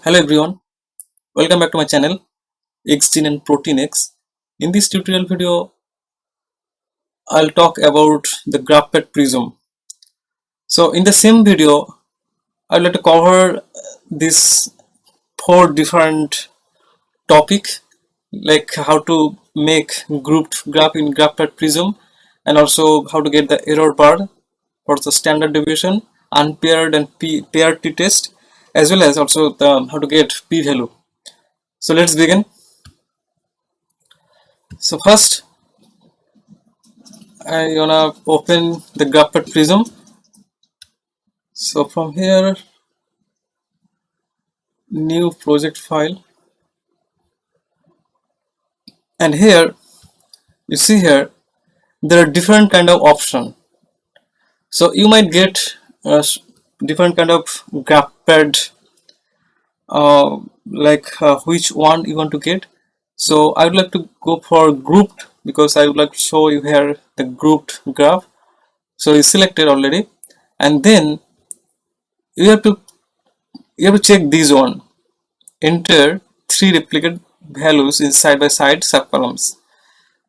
Hello everyone, welcome back to my channel Xgene and proteinX. In this tutorial video, I'll talk about the Graphpad Prism. So in the same video, I'd like to cover these four different topics, like how to make grouped graph in Graphpad Prism, and also how to get the error bar for the standard deviation, unpaired and paired t-test, as well as also how to get p-value. So let's begin. So first, I wanna open the Graphpad Prism. So from here, new project file, and here you see here there are different kind of option. So you might get different kind of Graphpad, which one you want to get. So I would like to go for grouped because I would like to show you here the grouped graph. So it's selected already, and then you have to check this one. Enter 3 replicate values in side by side subcolumns.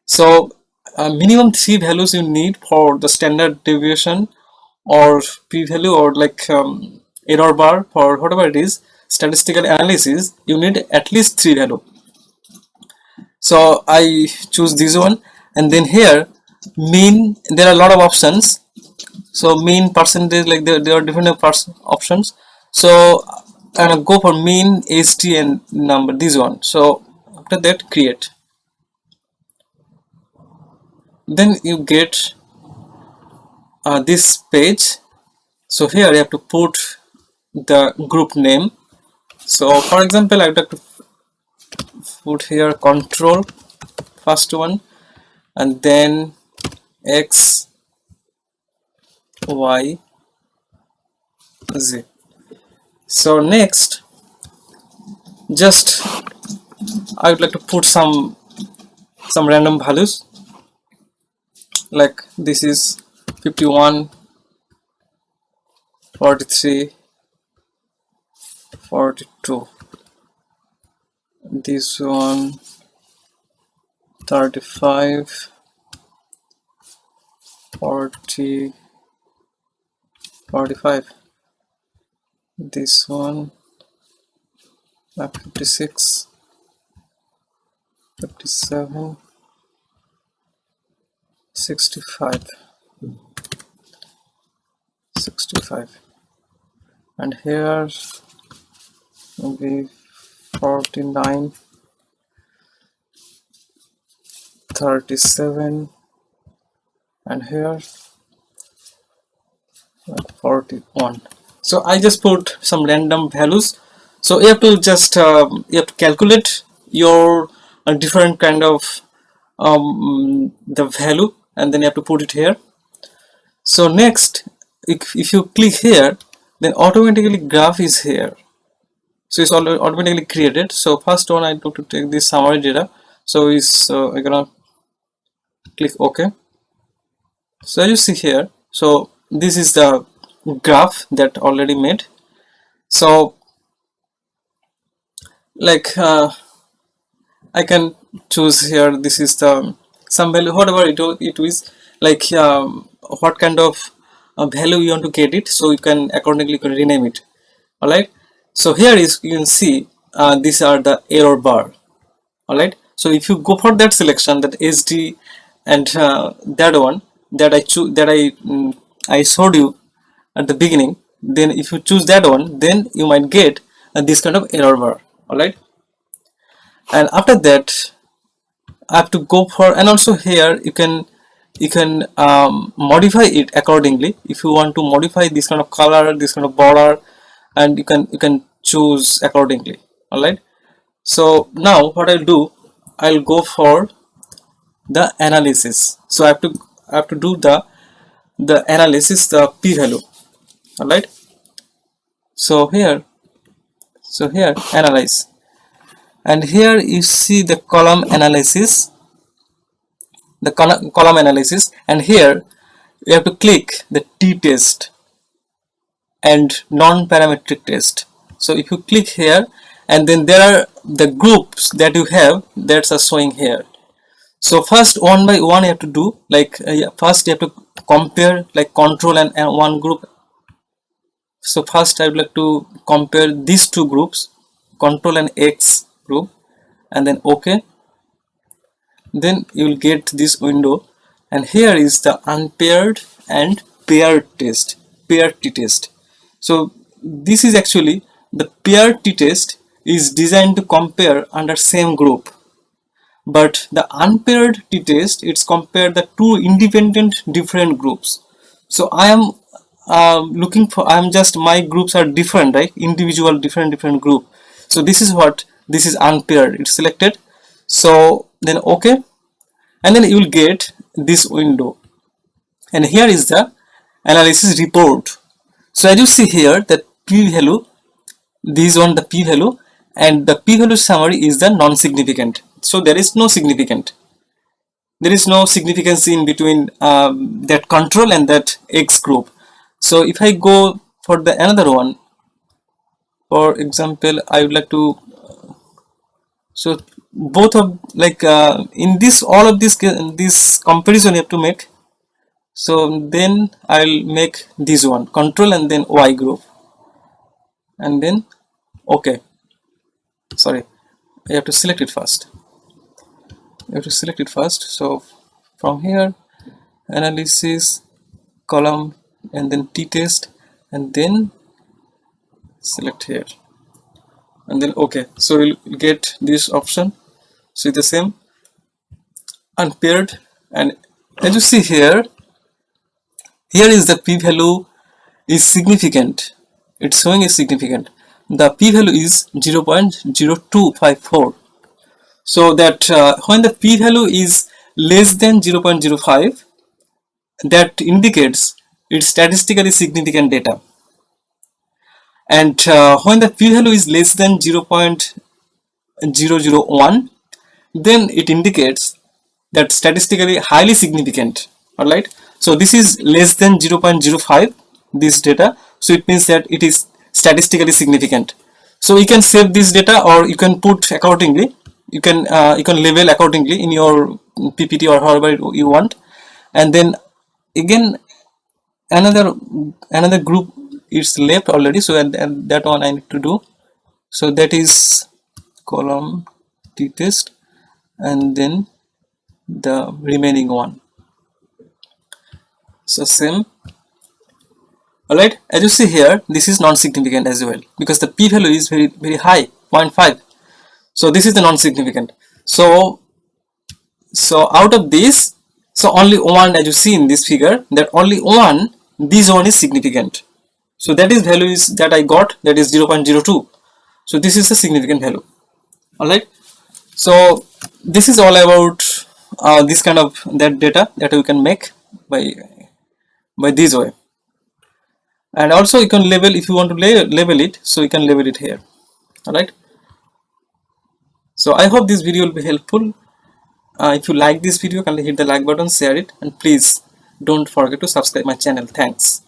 So minimum 3 values you need for the standard deviation or p-value or error bar for whatever it is statistical analysis. You need at least 3 value. So I choose this one, and then here mean, there are a lot of options. So mean, percentage, like there are different options. So I'm gonna go for mean, HT and number, this one. So after that, create. Then you get this page. So here you have to put the group name. So for example, I would like to put here control, first one, and then X, Y, Z. So next, just I would like to put some random values, like this is 51, 43, 42, this one 35, 40, 45, this one 56, 57, 65, 65, and here will be 49, 37, and here 41. So I just put some random values. So you have to just you have to calculate your different kind of the value, and then you have to put it here. So next, if you click here, then automatically graph is here. So it's automatically created. So first one, I have to take this summary data. So it's I'm gonna click OK. So as you see here, so this is the graph that already made. So I can choose here, this is the some value, whatever it is, what kind of value you want to get it, so you can accordingly rename it. Alright, so here is, you can see these are the error bar. Alright, so if you go for that selection, that SD and that one that I showed you at the beginning, then if you choose that one, then you might get this kind of error bar. Alright, and after that I have to go for, and also here you can modify it accordingly. If you want to modify this kind of color, this kind of border, and you can choose accordingly. Alright, so now what I'll do, I'll go for the analysis. So I have to do the analysis, the p-value. Alright, so here analyze, and here you see the column analysis, and here you have to click the t-test and non-parametric test. So if you click here, and then there are the groups that you have that's are showing here. So first, one by one you have to do, like yeah, first you have to compare like control and one group. So first I would like to compare these two groups, control and X group, and then OK. Then you will get this window, and here is the unpaired and paired test, paired t-test. So this is actually the paired t-test is designed to compare under same group, but the unpaired t-test, it's compare the two independent different groups. So I am looking for, I am just, my groups are different, right? Individual different group. So this is what, this is unpaired, it's selected. So then OK, and then you will get this window, and here is the analysis report. So as you see here, that p-value, this one the p-value, and the p-value summary is the non-significant. So there is no significant, there is no significance in between that control and that X group. So if I go for the another one, for example, I would like to, so both of like in this, all of this comparison you have to make. So then I'll make this one control and then Y group, and then OK. Sorry, I have to select it first. You have to select it first. So from here, analysis, column, and then t-test, and then select here, and then OK. So we'll get this option. So it's the same, unpaired, and as you see here, here is the p-value is significant. It's showing is significant. The p-value is 0.0254. So that when the p-value is less than 0.05, that indicates it's statistically significant data. And when the p-value is less than 0.001, then it indicates that statistically highly significant. All right. So this is less than 0.05, this data. So it means that it is statistically significant. So you can save this data, or you can put accordingly. You can label accordingly in your PPT or however you want. And then again, another group is left already. So and that one I need to do. So that is column t-test, and then the remaining one. So same. Alright, as you see here, this is non-significant as well, because the p-value is very high, 0.5. So this is the non-significant. So out of this, so only one, as you see in this figure, that only one, this one is significant. So that is value is that I got, that is 0.02. So this is a significant value. Alright, so this is all about this kind of that data that we can make by this way. And also you can label, if you want to label it, so you can label it here. Alright, so I hope this video will be helpful. If you like this video, kindly hit the like button, share it, and please don't forget to subscribe my channel. Thanks.